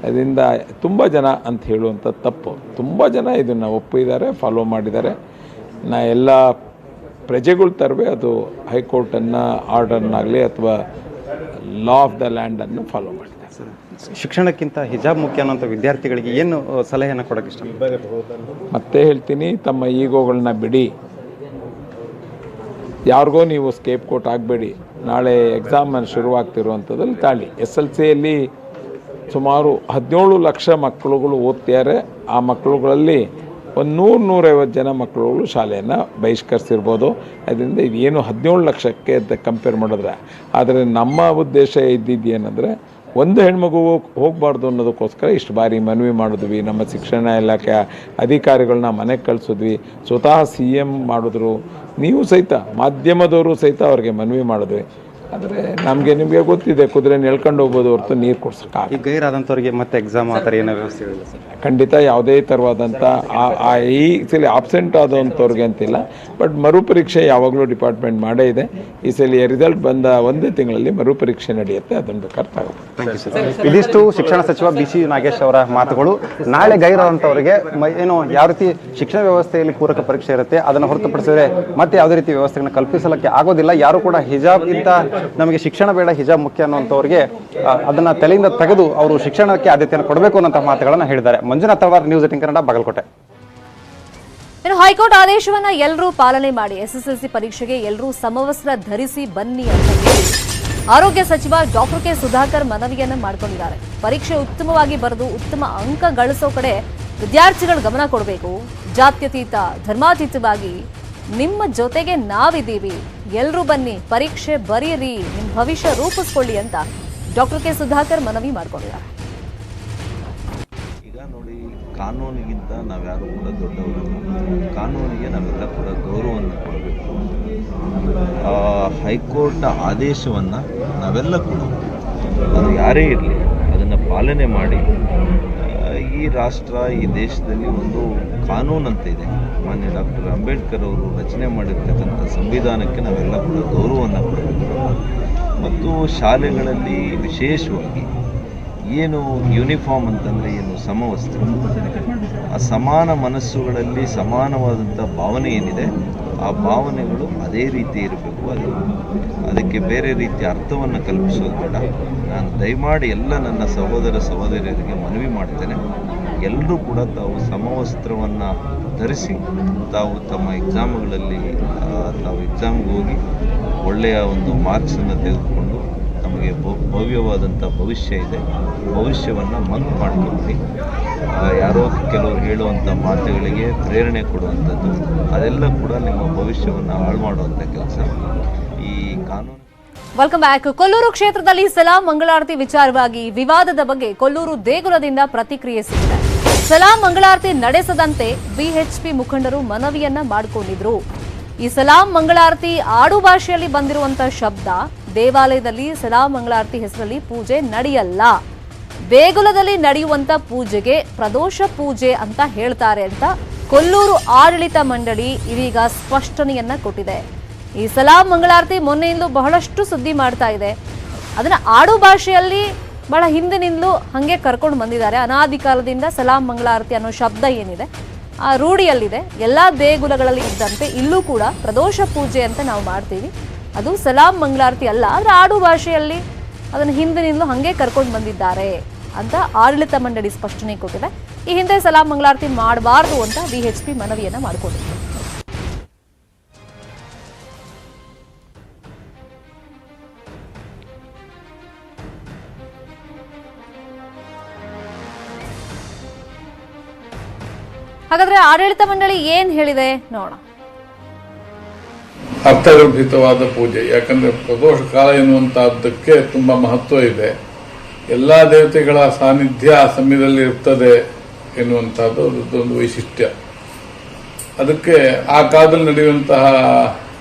ಅದರಿಂದ ತುಂಬ ಜನ ಅಂತ ಹೇಳುವಂಥ ತಪ್ಪು. ತುಂಬ ಜನ ಇದನ್ನು ಒಪ್ಪಿದ್ದಾರೆ, ಫಾಲೋ ಮಾಡಿದ್ದಾರೆ. ಎಲ್ಲ ಪ್ರಜೆಗಳ ತರವೇ ಅದು ಹೈಕೋರ್ಟನ್ನು ಆರ್ಡರ್ನಾಗಲಿ ಅಥವಾ ಲಾ ಆಫ್ ದ ಲ್ಯಾಂಡನ್ನು ಫಾಲೋ ಮಾಡಿದ್ದಾರೆ. ಶಿಕ್ಷಣಕ್ಕಿಂತ ಹಿಜಾಬ್ ಮುಖ್ಯ ಅನ್ನೋಂಥ ವಿದ್ಯಾರ್ಥಿಗಳಿಗೆ ಏನು ಸಲಹೆಯನ್ನು ಕೊಡೋಕ್ಕೆ ಇಷ್ಟ? ಮತ್ತೆ ಹೇಳ್ತೀನಿ, ತಮ್ಮ ಈಗೋಗಳನ್ನ ಬಿಡಿ, ಯಾರಿಗೋ ನೀವು ಸ್ಕೇಪ್ ಕೋಟ್ ಆಗಬೇಡಿ. ನಾಳೆ ಎಕ್ಸಾಮ್ ಶುರುವಾಗ್ತಿರುವಂಥದ್ದಲ್ಲಿ ತಾಳಿ SLCಯಲ್ಲಿ ಸುಮಾರು 17 ಲಕ್ಷ ಮಕ್ಕಳುಗಳು ಓದ್ತಿದ್ದಾರೆ. ಆ ಮಕ್ಕಳುಗಳಲ್ಲಿ ಒಂದು 100-150 ಜನ ಮಕ್ಕಳುಗಳು ಶಾಲೆಯನ್ನು ಬಹಿಷ್ಕರಿಸಿರ್ಬೋದು. ಅದರಿಂದ ಇದೇನು 17 ಲಕ್ಷಕ್ಕೆ ಅಂತ ಕಂಪೇರ್ ಮಾಡಿದ್ರೆ, ಆದರೆ ನಮ್ಮ ಉದ್ದೇಶ ಇದ್ದಿದ್ದೇನೆಂದರೆ ಒಂದು ಹೆಣ್ಮಗು ಹೋಗಬಾರ್ದು ಅನ್ನೋದಕ್ಕೋಸ್ಕರ ಇಷ್ಟು ಬಾರಿ ಮನವಿ ಮಾಡಿದ್ವಿ. ನಮ್ಮ ಶಿಕ್ಷಣ ಇಲಾಖೆ ಅಧಿಕಾರಿಗಳನ್ನ ಮನೆಗೆ ಕಳಿಸಿದ್ವಿ, ಸ್ವತಃ CM ಮಾಡಿದ್ರು, ನೀವು ಸಹಿತ ಮಾಧ್ಯಮದವರು ಸಹಿತ ಅವ್ರಿಗೆ ಮನವಿ ಮಾಡಿದ್ವಿ. ಆದರೆ ನಿಮಗೆ ಗೊತ್ತಿದೆ, ಕುದುರೆ ಎಳ್ಕೊಂಡು ಹೋಗ್ಬೋದು ಹೊರತು ನೀರು ಕೊಡ್ಸೋಕ್ಕಾಗ. ಈ ಗೈರಾದಂಥವ್ರಿಗೆ ಮತ್ತೆ ಎಕ್ಸಾಮ್ ಆ ಥರ ಏನೋ ವ್ಯವಸ್ಥೆ ಇಲ್ಲ ಸರ್? ಖಂಡಿತ ಯಾವುದೇ ಥರವಾದಂಥ ಈ ಸಲ ಆಬ್ಸೆಂಟ್ ಆದಂಥವ್ರಿಗೆ ಅಂತಿಲ್ಲ. ಬಟ್ ಮರುಪರೀಕ್ಷೆ ಯಾವಾಗಲೂ ಡಿಪಾರ್ಟ್ಮೆಂಟ್ ಮಾಡೇ ಇದೆ. ಈ ಸಲ ರಿಸಲ್ಟ್ ಬಂದ ಒಂದೇ ತಿಂಗಳಲ್ಲಿ ಮರುಪರೀಕ್ಷೆ ನಡೆಯುತ್ತೆ, ಅದನ್ನು ಬೇಕಾದ್ರೆ ತಗೋಬೋದು. ಇದಿಷ್ಟು ಶಿಕ್ಷಣ ಸಚಿವ ಬಿಸಿ ನಾಗೇಶ್ ಅವರ ಮಾತುಗಳು. ನಾಳೆ ಗೈರಾದಂಥವರಿಗೆ ಏನು ಯಾವ ರೀತಿ ಶಿಕ್ಷಣ ವ್ಯವಸ್ಥೆಯಲ್ಲಿ ಪೂರಕ ಪರೀಕ್ಷೆ ಇರುತ್ತೆ, ಅದನ್ನು ಹೊರತುಪಡಿಸಿದರೆ ಮತ್ತೆ ಯಾವುದೇ ರೀತಿ ವ್ಯವಸ್ಥೆಯನ್ನು ಕಲ್ಪಿಸಲಿಕ್ಕೆ ಆಗೋದಿಲ್ಲ. ಯಾರು ಕೂಡ ಹಿಜಾಬ್ ಇಂತ ನಮಗೆ ಶಿಕ್ಷಣ ಬೇಡ, ಹಿಜಾಬ್ ಮುಖ್ಯ ಅನ್ನುವಂಥವ್ರಿಗೆ ಅದನ್ನ ತಲೆಯಿಂದ ತೆಗೆದು ಅವರು ಶಿಕ್ಷಣಕ್ಕೆ ಆದ್ಯತೆಯನ್ನು ಕೊಡಬೇಕು ಅನ್ನೋ ಮಾತುಗಳನ್ನು ಹೇಳಿದ್ದಾರೆ. ಮಂಜುನಾಥ್ ತಳವಾರ್, ನ್ಯೂಸ್ 18 ಕನ್ನಡ, ಬಾಗಲಕೋಟೆ. ಇನ್ನು ಹೈಕೋರ್ಟ್ ಆದೇಶವನ್ನ ಎಲ್ಲರೂ ಪಾಲನೆ ಮಾಡಿ SSLC ಪರೀಕ್ಷೆಗೆ ಎಲ್ಲರೂ ಸಮವಸ್ತ್ರ ಧರಿಸಿ ಬನ್ನಿ ಅಂತ ಹೇಳಿ ಆರೋಗ್ಯ ಸಚಿವ ಡಾಕ್ಟರ್ ಕೆ ಸುಧಾಕರ್ ಮನವಿಯನ್ನ ಮಾಡಿಕೊಂಡಿದ್ದಾರೆ. ಪರೀಕ್ಷೆ ಉತ್ತಮವಾಗಿ ಬರೆದು ಉತ್ತಮ ಅಂಕ ಗಳಿಸೋ ಕಡೆ ವಿದ್ಯಾರ್ಥಿಗಳು ಗಮನ ಕೊಡಬೇಕು. ಜಾತ್ಯತೀತ ಧರ್ಮಾತೀತವಾಗಿ ನಿಮ್ಮ ಜೊತೆಗೆ ನಾವಿದ್ದೀವಿ, ಎಲ್ಲರೂ ಬನ್ನಿ, ಪರೀಕ್ಷೆ ಬರೀರಿ, ನಿಮ್ಮ ಭವಿಷ್ಯ ರೂಪಿಸ್ಕೊಳ್ಳಿ ಅಂತ ಡಾಕ್ಟರ್ ಕೆ ಸುಧಾಕರ್ ಮನವಿ ಮಾಡಿಕೊಂಡಿದ್ದಾರೆ. ಈಗ ನೋಡಿ, ಕಾನೂನಿಗಿಂತ ನಾವ್ಯಾರು ಕೂಡ ದೊಡ್ಡವರಲ್ಲ. ಕಾನೂನಿಗೆ ನಾವೆಲ್ಲ ಕೂಡ ಗೌರವವನ್ನು ಕೊಡಬೇಕು. ಹೈಕೋರ್ಟ್ನ ಆದೇಶವನ್ನು ನಾವೆಲ್ಲ ಕೂಡ, ಅದು ಯಾರೇ ಇರಲಿ, ಅದನ್ನು ಪಾಲನೆ ಮಾಡಿ ಈ ರಾಷ್ಟ್ರ, ಈ ದೇಶದಲ್ಲಿ ಒಂದು ಕಾನೂನು ಅಂತ ಇದೆ. ಮಾನ್ಯ ಡಾಕ್ಟರ್ ಅಂಬೇಡ್ಕರ್ ಅವರು ರಚನೆ ಮಾಡಿರ್ತಕ್ಕಂಥ ಸಂವಿಧಾನಕ್ಕೆ ನಾವೆಲ್ಲ ಕೂಡ ಗೌರವವನ್ನು ಕೊಡಬೇಕು. ಮತ್ತು ಶಾಲೆಗಳಲ್ಲಿ ವಿಶೇಷವಾಗಿ ಏನು ಯೂನಿಫಾರ್ಮ್ ಅಂತಂದರೆ ಏನು ಸಮವಸ್ತ್ರ, ಆ ಸಮಾನ ಮನಸ್ಸುಗಳಲ್ಲಿ ಸಮಾನವಾದಂಥ ಭಾವನೆ ಏನಿದೆ, ಆ ಭಾವನೆಗಳು ಅದೇ ರೀತಿ ಇರಬೇಕು. ಅದಕ್ಕೆ ಬೇರೆ ರೀತಿಯ ಅರ್ಥವನ್ನು ಕಲ್ಪಿಸೋದು ಬೇಡ. ನಾನು ದಯಮಾಡಿ ಎಲ್ಲ ನನ್ನ ಸಹೋದರ ಸಹೋದರಿಯರಿಗೆ ಮನವಿ ಮಾಡ್ತೇನೆ, ಎಲ್ಲರೂ ಕೂಡ ತಾವು ಸಮವಸ್ತ್ರವನ್ನು ಧರಿಸಿ ತಾವು ತಮ್ಮ ಎಕ್ಸಾಮ್ಗಳಲ್ಲಿ ತಾವು ಎಕ್ಸಾಮ್ಗೆ ಹೋಗಿ ಒಳ್ಳೆಯ ಒಂದು ಮಾರ್ಕ್ಸನ್ನು ತೆಗೆದುಕೊಂಡು ತಮಗೆ ಭವ್ಯವಾದಂಥ ಭವಿಷ್ಯ ಇದೆ, ಭವಿಷ್ಯವನ್ನು ಮಂಕ್ ಮಾಡ್ಕೊಳ್ರಿ. ಯಾರೋ ಕೆಲವರು ಹೇಳುವಂಥ ಮಾತುಗಳಿಗೆ ಪ್ರೇರಣೆ ಕೊಡುವಂಥದ್ದು ಅದೆಲ್ಲ ಕೂಡ ನಿಮ್ಮ ಭವಿಷ್ಯವನ್ನು ಹಾಳು ಮಾಡುವಂಥ ಕೆಲಸ. ಈ ಕಾನೂನು ವೆಲ್ಕಮ್ ಬ್ಯಾಕ್. ಕೊಲ್ಲೂರು ಕ್ಷೇತ್ರದಲ್ಲಿ ಸಲಾಂ ಮಂಗಳಾರತಿ ವಿಚಾರವಾಗಿ ವಿವಾದದ ಬಗ್ಗೆ ಕೊಲ್ಲೂರು ದೇಗುಲದಿಂದ ಪ್ರತಿಕ್ರಿಯೆ ಸಿಕ್ಕಿದೆ. ಸಲಾಂ ಮಂಗಳಾರತಿ ನಡೆಸದಂತೆ ಬಿಎಚ್ಪಿ ಮುಖಂಡರು ಮನವಿಯನ್ನ ಮಾಡಿಕೊಂಡಿದ್ರು. ಈ ಸಲಾಂ ಮಂಗಳಾರತಿ ಆಡು ಭಾಷೆಯಲ್ಲಿ ಬಂದಿರುವಂತಹ ಶಬ್ದ, ದೇವಾಲಯದಲ್ಲಿ ಸಲಾಂ ಮಂಗಳಾರತಿ ಹೆಸರಲ್ಲಿ ಪೂಜೆ ನಡೆಯಲ್ಲ, ದೇಗುಲದಲ್ಲಿ ನಡೆಯುವಂತ ಪೂಜೆಗೆ ಪ್ರದೋಷ ಪೂಜೆ ಅಂತ ಹೇಳ್ತಾರೆ ಅಂತ ಕೊಲ್ಲೂರು ಆಡಳಿತ ಮಂಡಳಿ ಇದೀಗ ಸ್ಪಷ್ಟನೆಯನ್ನ ಕೊಟ್ಟಿದೆ. ಈ ಸಲಾಂ ಮಂಗಳಾರತಿ ಮೊನ್ನೆಯಿಂದಲೂ ಬಹಳಷ್ಟು ಸುದ್ದಿ ಮಾಡ್ತಾ ಇದೆ. ಅದನ್ನ ಆಡು ಭಾಷೆಯಲ್ಲಿ ಬಹಳ ಹಿಂದಿನಿಂದಲೂ ಹಂಗೆ ಕರ್ಕೊಂಡು ಬಂದಿದ್ದಾರೆ. ಅನಾದಿ ಕಾಲದಿಂದ ಸಲಾಂ ಮಂಗಳಾರತಿ ಅನ್ನೋ ಶಬ್ದ ಏನಿದೆ ಆ ರೂಢಿಯಲ್ಲಿದೆ. ಎಲ್ಲಾ ದೇಗುಲಗಳಲ್ಲಿ ಇದ್ದಂತೆ ಇಲ್ಲೂ ಕೂಡ ಪ್ರದೋಷ ಪೂಜೆ ಅಂತ ನಾವು ಮಾಡ್ತೀವಿ. ಅದು ಸಲಾಂ ಮಂಗಳಾರತಿ ಅಲ್ಲ, ಆದ್ರೆ ಆಡು ಭಾಷೆಯಲ್ಲಿ ಅದನ್ನು ಹಿಂದಿನಿಂದಲೂ ಹಂಗೆ ಕರ್ಕೊಂಡು ಬಂದಿದ್ದಾರೆ ಅಂತ ಆಡಳಿತ ಮಂಡಳಿ ಸ್ಪಷ್ಟನೆ ಕೊಟ್ಟಿದೆ. ಈ ಹಿಂದೆ ಸಲಾಂ ಮಂಗಳಾರತಿ ಮಾಡಬಾರ್ದು ಅಂತ ಬಿಎಚ್ಪಿ ಮನವಿಯನ್ನ ಮಾಡಿಕೊಂಡಿತ್ತು. ಹಾಗಾದ್ರೆ ಆಡಳಿತ ಮಂಡಳಿ ಏನ್ ಹೇಳಿದೆ ನೋಡೋಣ. ಅರ್ಥಗರ್ಭಿತವಾದ ಪೂಜೆ, ಯಾಕಂದ್ರೆ ಪ್ರದೋಷ ಕಾಲ ಎನ್ನುವಂತಹದ್ದಕ್ಕೆ ತುಂಬಾ ಮಹತ್ವ ಇದೆ. ಎಲ್ಲಾ ದೇವತೆಗಳ ಸಾನ್ನಿಧ್ಯ ಆ ಸಮಯದಲ್ಲಿ ಇರ್ತದೆ ಎನ್ನುವಂತಹದ್ದು ಅದೊಂದು ವೈಶಿಷ್ಟ್ಯ. ಅದಕ್ಕೆ ಆ ಕಾಲದಲ್ಲಿ ನಡೆಯುವಂತಹ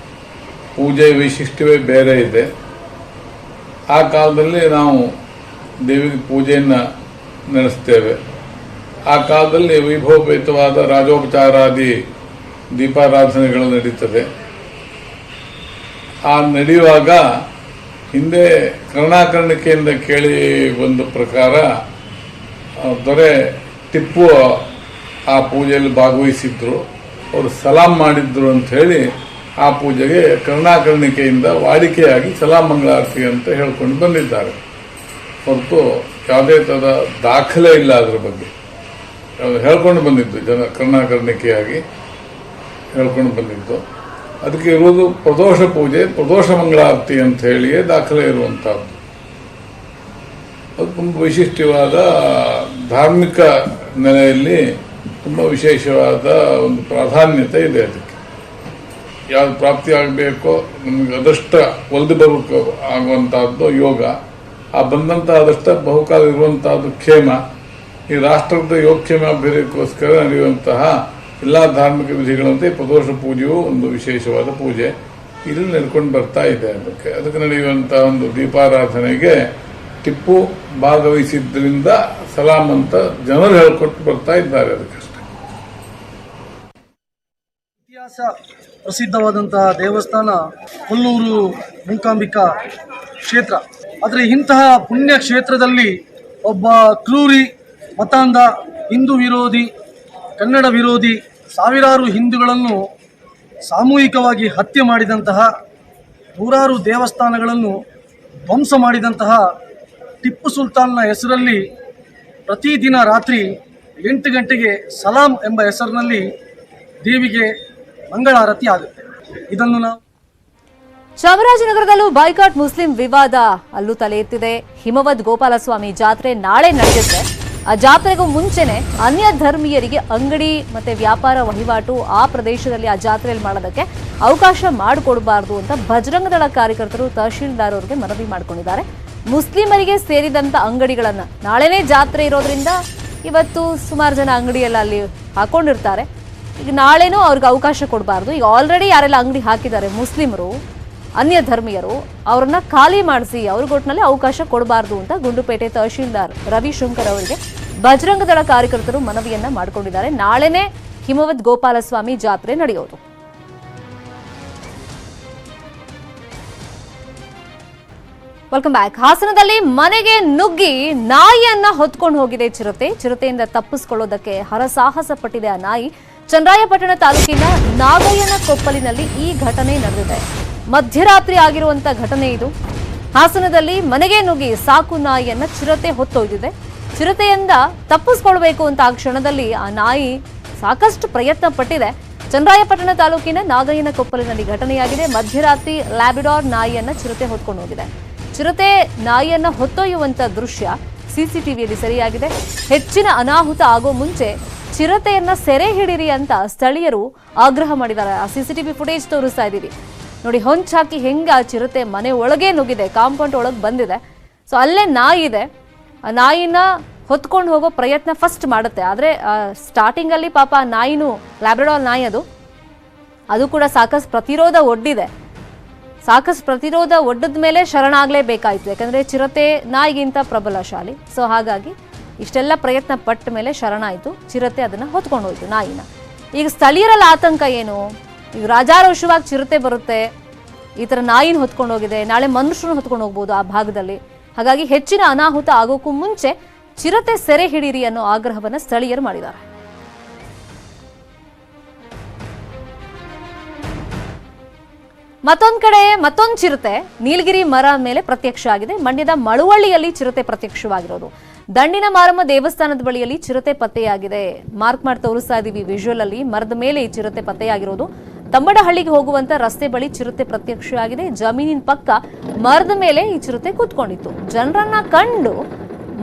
ಪೂಜೆ ವೈಶಿಷ್ಟ್ಯವೇ ಬೇರೆ ಇದೆ. ಆ ಕಾಲದಲ್ಲಿ ನಾವು ದೇವಿಗೆ ಪೂಜೆಯನ್ನ ನಡೆಸ್ತೇವೆ. ಆ ಕಾಲದಲ್ಲಿ ವೈಭವೋಪೇತವಾದ ರಾಜೋಪಚಾರಾದಿ ದೀಪಾರಾಧನೆಗಳು ನಡೀತದೆ. ಆ ನಡೆಯುವಾಗ ಹಿಂದೆ ಕರ್ಣಾಕರ್ಣಿಕೆಯಿಂದ ಕೇಳಿ ಬಂದ ಪ್ರಕಾರ ದೊರೆ ಟಿಪ್ಪು ಆ ಪೂಜೆಯಲ್ಲಿ ಭಾಗವಹಿಸಿದ್ರು, ಅವರು ಸಲಾಂ ಮಾಡಿದ್ರು ಅಂತ ಹೇಳಿ ಆ ಪೂಜೆಗೆ ಕರ್ಣಾಕರ್ಣಿಕೆಯಿಂದ ವಾಡಿಕೆಯಾಗಿ ಸಲಾಂ ಮಂಗಳಾರತಿ ಅಂತ ಹೇಳ್ಕೊಂಡು ಬಂದಿದ್ದಾರೆ. ಹೊರತು ಯಾವುದೇ ಥರದ ದಾಖಲೆ ಇಲ್ಲ ಅದರ ಬಗ್ಗೆ. ಹೇಳ್ಕೊಂಡು ಬಂದಿದ್ದು ಜನ ಕರ್ಣಾಕರ್ಣಿಕೆಯಾಗಿ ಹೇಳ್ಕೊಂಡು ಬಂದಿದ್ದು. ಅದಕ್ಕೆ ಇರುವುದು ಪ್ರದೋಷ ಪೂಜೆ, ಪ್ರದೋಷ ಮಂಗಳಾರತಿ ಅಂತ ಹೇಳಿಯೇ ದಾಖಲೆ ಇರುವಂತಹದ್ದು. ಅದು ತುಂಬ ವೈಶಿಷ್ಟ್ಯವಾದ ಧಾರ್ಮಿಕ ನೆಲೆಯಲ್ಲಿ ತುಂಬ ವಿಶೇಷವಾದ ಒಂದು ಪ್ರಾಧಾನ್ಯತೆ ಇದೆ. ಅದಕ್ಕೆ ಯಾವ್ದು ಪ್ರಾಪ್ತಿಯಾಗಬೇಕೋ ನಮಗೆ ಅದಷ್ಟ ಒಲ್ದು ಬರಬೇಕು ಆಗುವಂತಹದ್ದು ಯೋಗ. ಆ ಬಂದಂತಹ ಅದಷ್ಟ ಬಹುಕಾಲ ಇರುವಂತಹದ್ದು ಕ್ಷೇಮ. ಈ ರಾಷ್ಟ್ರದ ಯೋಗಕ್ಷೇಮಾಭಿವೃದ್ಧಿಗೋಸ್ಕರ ನಡೆಯುವಂತಹ ಎಲ್ಲ ಧಾರ್ಮಿಕ ವಿಧಿಗಳಂತೆ ಪ್ರದೋಷ ಪೂಜೆಯು ಒಂದು ವಿಶೇಷವಾದ ಪೂಜೆ ಇಲ್ಲಿ ನಡ್ಕೊಂಡು ಬರ್ತಾ ಇದೆ. ಅದಕ್ಕೆ ನಡೆಯುವಂತಹ ಒಂದು ದೀಪಾರಾಧನೆಗೆ ಟಿಪ್ಪು ಭಾಗವಹಿಸಿದ್ರಿಂದ ಸಲಾಂ ಅಂತ ಜನರು ಹೇಳ್ಕೊಟ್ಟು ಬರ್ತಾ ಇದ್ದಾರೆ. ಅದಕ್ಕಷ್ಟೇ. ಇತಿಹಾಸ ಪ್ರಸಿದ್ಧವಾದಂತಹ ದೇವಸ್ಥಾನ ಕೊಲ್ಲೂರು ಮೂಕಾಂಬಿಕಾ ಕ್ಷೇತ್ರ. ಆದರೆ ಇಂತಹ ಪುಣ್ಯ ಕ್ಷೇತ್ರದಲ್ಲಿ ಒಬ್ಬ ಕ್ರೂರಿ ಮತಾಂಧ, ಹಿಂದೂ ವಿರೋಧಿ, ಕನ್ನಡ ವಿರೋಧಿ, ಸಾವಿರಾರು ಹಿಂದೂಗಳನ್ನು ಸಾಮೂಹಿಕವಾಗಿ ಹತ್ಯೆ ಮಾಡಿದಂತಹ, ನೂರಾರು ದೇವಸ್ಥಾನಗಳನ್ನು ಧ್ವಂಸ ಮಾಡಿದಂತಹ ಟಿಪ್ಪು ಸುಲ್ತಾನ್ನ ಹೆಸರಲ್ಲಿ ಪ್ರತಿದಿನ ರಾತ್ರಿ 8 ಗಂಟೆಗೆ ಸಲಾಂ ಎಂಬ ಹೆಸರಿನಲ್ಲಿ ದೇವಿಗೆ ಮಂಗಳಾರತಿ ಆಗುತ್ತೆ. ಇದನ್ನು ನಾವು ಚಾಮರಾಜನಗರದಲ್ಲೂ ಬಾಯ್ಕಾಟ್ ಮುಸ್ಲಿಂ ವಿವಾದ ಅಲ್ಲೂ ತಲೆ ಎತ್ತಿದೆ. ಹಿಮವದ್ ಗೋಪಾಲಸ್ವಾಮಿ ಜಾತ್ರೆ ನಾಳೆ ನಡೆಯುತ್ತೆ. ಆ ಜಾತ್ರೆಗೂ ಮುಂಚೆನೆ ಅನ್ಯ ಧರ್ಮೀಯರಿಗೆ ಅಂಗಡಿ ಮತ್ತೆ ವ್ಯಾಪಾರ ವಹಿವಾಟು ಆ ಪ್ರದೇಶದಲ್ಲಿ ಆ ಜಾತ್ರೆಯಲ್ಲಿ ಮಾಡೋದಕ್ಕೆ ಅವಕಾಶ ಮಾಡಿಕೊಡಬಾರ್ದು ಅಂತ ಬಜರಂಗ ದಳ ಕಾರ್ಯಕರ್ತರು ತಹಶೀಲ್ದಾರ್ ಅವರಿಗೆ ಮನವಿ ಮಾಡಿಕೊಂಡಿದ್ದಾರೆ. ಮುಸ್ಲಿಮರಿಗೆ ಸೇರಿದಂತ ಅಂಗಡಿಗಳನ್ನ ನಾಳೆನೇ ಜಾತ್ರೆ ಇರೋದ್ರಿಂದ ಇವತ್ತು ಸುಮಾರು ಜನ ಅಂಗಡಿಯೆಲ್ಲ ಅಲ್ಲಿ ಹಾಕೊಂಡಿರ್ತಾರೆ. ಈಗ ನಾಳೆನೂ ಅವ್ರಿಗೆ ಅವಕಾಶ ಕೊಡಬಾರ್ದು. ಈಗ ಆಲ್ರೆಡಿ ಯಾರೆಲ್ಲ ಅಂಗಡಿ ಹಾಕಿದ್ದಾರೆ ಮುಸ್ಲಿಮರು, ಅನ್ಯ ಧರ್ಮೀಯರು, ಅವರನ್ನ ಖಾಲಿ ಮಾಡಿಸಿ ಅವ್ರಿಗೊಟ್ಟಿನಲ್ಲಿ ಅವಕಾಶ ಕೊಡಬಾರ್ದು ಅಂತ ಗುಂಡ್ಲುಪೇಟೆ ತಹಶೀಲ್ದಾರ್ ರವಿಶಂಕರ್ ಅವರಿಗೆ ಬಜರಂಗ ದಳ ಕಾರ್ಯಕರ್ತರು ಮನವಿಯನ್ನ ಮಾಡಿಕೊಂಡಿದ್ದಾರೆ. ನಾಳೆನೇ ಹಿಮವದ್ ಗೋಪಾಲಸ್ವಾಮಿ ಜಾತ್ರೆ ನಡೆಯೋದು. Welcome back. ಹಾಸನದಲ್ಲಿ ಮನೆಗೆ ನುಗ್ಗಿ ನಾಯಿಯನ್ನ ಹೊತ್ಕೊಂಡು ಹೋಗಿದೆ ಚಿರತೆ. ಚಿರತೆಯಿಂದ ತಪ್ಪಿಸಿಕೊಳ್ಳೋದಕ್ಕೆ ಹರಸಾಹಸ ಪಟ್ಟಿದೆ ಆ ನಾಯಿ. ಚನ್ನರಾಯಪಟ್ಟಣ ತಾಲೂಕಿನ ನಾಗಯ್ಯನ ಕೊಪ್ಪಲಿನಲ್ಲಿ ಈ ಘಟನೆ ನಡೆದಿದೆ. ಮಧ್ಯರಾತ್ರಿ ಆಗಿರುವಂತ ಘಟನೆ ಇದು. ಹಾಸನದಲ್ಲಿ ಮನೆಗೆ ನುಗ್ಗಿ ಸಾಕು ನಾಯಿಯನ್ನ ಚಿರತೆ ಹೊತ್ತೊಯ್ದಿದೆ. ಚಿರತೆಯಿಂದ ತಪ್ಪಿಸ್ಕೊಳ್ಬೇಕು ಅಂತ ಆ ಕ್ಷಣದಲ್ಲಿ ಆ ನಾಯಿ ಸಾಕಷ್ಟು ಪ್ರಯತ್ನ ಪಟ್ಟಿದೆ. ಚನ್ನರಾಯಪಟ್ಟಣ ತಾಲೂಕಿನ ನಾಗಯ್ಯನಕೊಪ್ಪಲಿನಲ್ಲಿ ಘಟನೆಯಾಗಿದೆ. ಮಧ್ಯರಾತ್ರಿ ಲ್ಯಾಬ್ರಡಾರ್ ನಾಯಿಯನ್ನ ಚಿರತೆ ಹೊತ್ಕೊಂಡು ಹೋಗಿದೆ. ಚಿರತೆ ನಾಯಿಯನ್ನ ಹೊತ್ತೊಯ್ಯುವಂತ ದೃಶ್ಯ ಸಿಸಿಟಿವಿಯಲ್ಲಿ ಸೆರೆಯಾಗಿದೆ. ಹೆಚ್ಚಿನ ಅನಾಹುತ ಆಗೋ ಮುಂಚೆ ಚಿರತೆಯನ್ನ ಸೆರೆ ಹಿಡಿರಿ ಅಂತ ಸ್ಥಳೀಯರು ಆಗ್ರಹ ಮಾಡಿದ್ದಾರೆ. ಆ ಸಿಸಿಟಿವಿ ಫುಟೇಜ್ ತೋರಿಸ್ತಾ ಇದ್ದೀವಿ ನೋಡಿ. ಹೊಂಚಾಕಿ ಹೆಂಗ ಆ ಚಿರತೆ ಮನೆ ಒಳಗೆ ನುಗ್ಗಿದೆ, ಕಾಂಪೌಂಡ್ ಒಳಗೆ ಬಂದಿದೆ. ಸೊ ಅಲ್ಲೇ ನಾಯಿ ಇದೆ. ಆ ನಾಯಿನ ಹೊತ್ಕೊಂಡು ಹೋಗೋ ಪ್ರಯತ್ನ ಫಸ್ಟ್ ಮಾಡುತ್ತೆ. ಆದರೆ ಸ್ಟಾರ್ಟಿಂಗಲ್ಲಿ ಪಾಪ ನಾಯಿನೂ ಲ್ಯಾಬ್ರಡಾರ್ ನಾಯಿ ಅದು ಕೂಡ ಸಾಕಷ್ಟು ಪ್ರತಿರೋಧ ಒಡ್ಡಿದೆ. ಸಾಕಷ್ಟು ಪ್ರತಿರೋಧ ಒಡ್ಡದ ಮೇಲೆ ಶರಣಾಗಲೇಬೇಕಾಯಿತು. ಯಾಕಂದರೆ ಚಿರತೆ ನಾಯಿಗಿಂತ ಪ್ರಬಲಶಾಲಿ. ಸೊ ಹಾಗಾಗಿ ಇಷ್ಟೆಲ್ಲ ಪ್ರಯತ್ನ ಪಟ್ಟ ಮೇಲೆ ಶರಣಾಯಿತು. ಚಿರತೆ ಅದನ್ನು ಹೊತ್ಕೊಂಡು ಹೋಯ್ತು ನಾಯಿನ. ಈಗ ಸ್ಥಳೀಯರಲ್ಲಿ ಆತಂಕ ಏನು? ಈಗ ರಾಜಾರೋಷವಾಗಿ ಚಿರತೆ ಬರುತ್ತೆ, ಈ ಥರ ನಾಯಿನ ಹೊತ್ಕೊಂಡು ಹೋಗಿದೆ, ನಾಳೆ ಮನುಷ್ಯರನ್ನು ಹೊತ್ಕೊಂಡು ಹೋಗ್ಬೋದು ಆ ಭಾಗದಲ್ಲಿ. ಹಾಗಾಗಿ ಹೆಚ್ಚಿನ ಅನಾಹುತ ಆಗೋಕ್ಕೂ ಮುಂಚೆ ಚಿರತೆ ಸೆರೆ ಹಿಡಿಯಿರಿ ಅನ್ನೋ ಆಗ್ರಹವನ್ನು ಸ್ಥಳೀಯರು ಮಾಡಿದ್ದಾರೆ. ಮತ್ತೊಂದು ಕಡೆ ಮತ್ತೊಂದು ಚಿರತೆ ನೀಲಗಿರಿ ಮರ ಮೇಲೆ ಪ್ರತ್ಯಕ್ಷ ಆಗಿದೆ. ಮಂಡ್ಯದ ಮಳವಳ್ಳಿಯಲ್ಲಿ ಚಿರತೆ ಪ್ರತ್ಯಕ್ಷವಾಗಿರೋದು. ದಂಡಿನ ಮಾರಮ್ಮ ದೇವಸ್ಥಾನದ ಬಳಿಯಲ್ಲಿ ಚಿರತೆ ಪತ್ತೆಯಾಗಿದೆ. ಮಾರ್ಕ್ ಮಾಡಿ ತೋರಿಸ್ತಾ ಇದೀವಿ ವಿಜುವಲ್ ಅಲ್ಲಿ. ಮರದ ಮೇಲೆ ಈ ಚಿರತೆ ಪತ್ತೆಯಾಗಿರೋದು. ತಮ್ಮಡಹಳ್ಳಿಗೆ ಹೋಗುವಂತ ರಸ್ತೆ ಬಳಿ ಚಿರತೆ ಪ್ರತ್ಯಕ್ಷ ಆಗಿದೆ. ಜಮೀನಿನ ಪಕ್ಕ ಮರದ ಮೇಲೆ ಈ ಚಿರತೆ ಕೂತ್ಕೊಂಡಿತ್ತು. ಜನರನ್ನ ಕಂಡು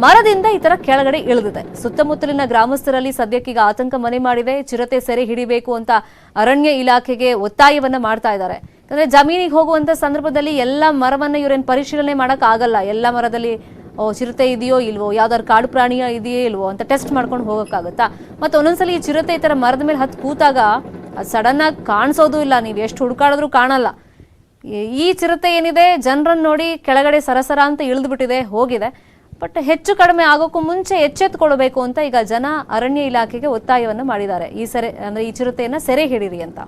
ಮರದಿಂದ ಈ ತರ ಕೆಳಗಡೆ ಇಳಿದಿದೆ. ಸುತ್ತಮುತ್ತಲಿನ ಗ್ರಾಮಸ್ಥರಲ್ಲಿ ಸದ್ಯಕ್ಕೀಗ ಆತಂಕ ಮನೆ ಮಾಡಿದೆ. ಚಿರತೆ ಸೆರೆ ಹಿಡಿಬೇಕು ಅಂತ ಅರಣ್ಯ ಇಲಾಖೆಗೆ ಒತ್ತಾಯವನ್ನ ಮಾಡ್ತಾ ಇದ್ದಾರೆ. ಯಾಕಂದ್ರೆ ಜಮೀನಿಗೆ ಹೋಗುವಂತ ಸಂದರ್ಭದಲ್ಲಿ ಎಲ್ಲ ಮರವನ್ನ ಇವರೇನು ಪರಿಶೀಲನೆ ಮಾಡಕ್ ಆಗಲ್ಲ. ಎಲ್ಲ ಮರದಲ್ಲಿ ಚಿರತೆ ಇದೆಯೋ ಇಲ್ವೋ, ಯಾವ್ದಾದ್ರು ಕಾಡು ಪ್ರಾಣಿಯ ಇದೆಯೋ ಇಲ್ವೋ ಅಂತ ಟೆಸ್ಟ್ ಮಾಡ್ಕೊಂಡು ಹೋಗಕ್ಕಾಗತ್ತಾ? ಮತ್ತೆ ಒಂದೊಂದ್ಸಲಿ ಈ ಚಿರತೆ ಈ ತರ ಮರದ ಮೇಲೆ ಹತ್ತು ಕೂತಾಗ ಸಡನ್ ಆಗಿ ಕಾಣಿಸೋದು ಇಲ್ಲ. ನೀವು ಎಷ್ಟು ಹುಡುಕಾಡಿದ್ರು ಕಾಣಲ್ಲ. ಈ ಚಿರತೆ ಏನಿದೆ ಜನರನ್ನ ನೋಡಿ ಕೆಳಗಡೆ ಸರಸರ ಅಂತ ಇಳಿದು ಬಿಟ್ಟಿದೆ, ಹೋಗಿದೆ. ಬಟ್ ಹೆಚ್ಚು ಕಡಿಮೆ ಆಗೋಕ್ಕೂ ಮುಂಚೆ ಎಚ್ಚೆತ್ತುಕೊಳ್ಬೇಕು ಅಂತ ಈಗ ಜನ ಅರಣ್ಯ ಇಲಾಖೆಗೆ ಒತ್ತಾಯವನ್ನು ಮಾಡಿದ್ದಾರೆ. ಈ ಚಿರತೆಯನ್ನ ಸೆರೆ ಹಿಡಿರಿ ಅಂತ.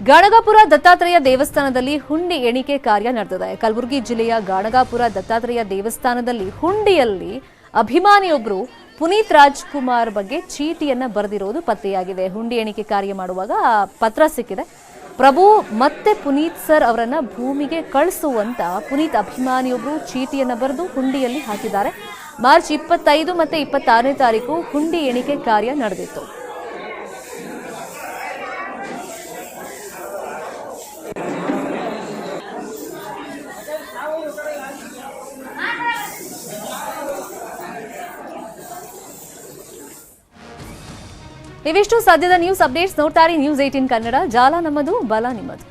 ಗಾಣಗಾಪುರ ದತ್ತಾತ್ರೇಯ ದೇವಸ್ಥಾನದಲ್ಲಿ ಹುಂಡಿ ಎಣಿಕೆ ಕಾರ್ಯ ನಡೆದಿದೆ. ಕಲಬುರಗಿ ಜಿಲ್ಲೆಯ ಗಾಣಗಾಪುರ ದತ್ತಾತ್ರೇಯ ದೇವಸ್ಥಾನದಲ್ಲಿ ಹುಂಡಿಯಲ್ಲಿ ಅಭಿಮಾನಿಯೊಬ್ಬರು ಪುನೀತ್ ರಾಜ್ಕುಮಾರ್ ಬಗ್ಗೆ ಚೀಟಿಯನ್ನ ಬರೆದಿರೋದು ಪತ್ತೆಯಾಗಿದೆ. ಹುಂಡಿ ಎಣಿಕೆ ಕಾರ್ಯ ಮಾಡುವಾಗ ಪತ್ರ ಸಿಕ್ಕಿದೆ. ಪ್ರಭು ಮತ್ತೆ ಪುನೀತ್ ಸರ್ ಅವರನ್ನ ಭೂಮಿಗೆ ಕಳಿಸುವಂತ ಪುನೀತ್ ಅಭಿಮಾನಿಯೊಬ್ಬರು ಚೀಟಿಯನ್ನ ಬರೆದು ಹುಂಡಿಯಲ್ಲಿ ಹಾಕಿದ್ದಾರೆ. ಮಾರ್ಚ್ 25 ಮತ್ತೆ 26ನೇ ತಾರೀಕು ಹುಂಡಿ ಎಣಿಕೆ ಕಾರ್ಯ ನಡೆದಿತ್ತು. ಇವಿಷ್ಟು ಸದ್ಯದ ನ್ಯೂಸ್ ಅಪ್ಡೇಟ್ಸ್. ನೋಡ್ತಾರೆ ನ್ಯೂಸ್ 18 ಕನ್ನಡ. ಜಾಲ ನಮ್ಮದು, ಬಲ ನಿಮ್ಮದು.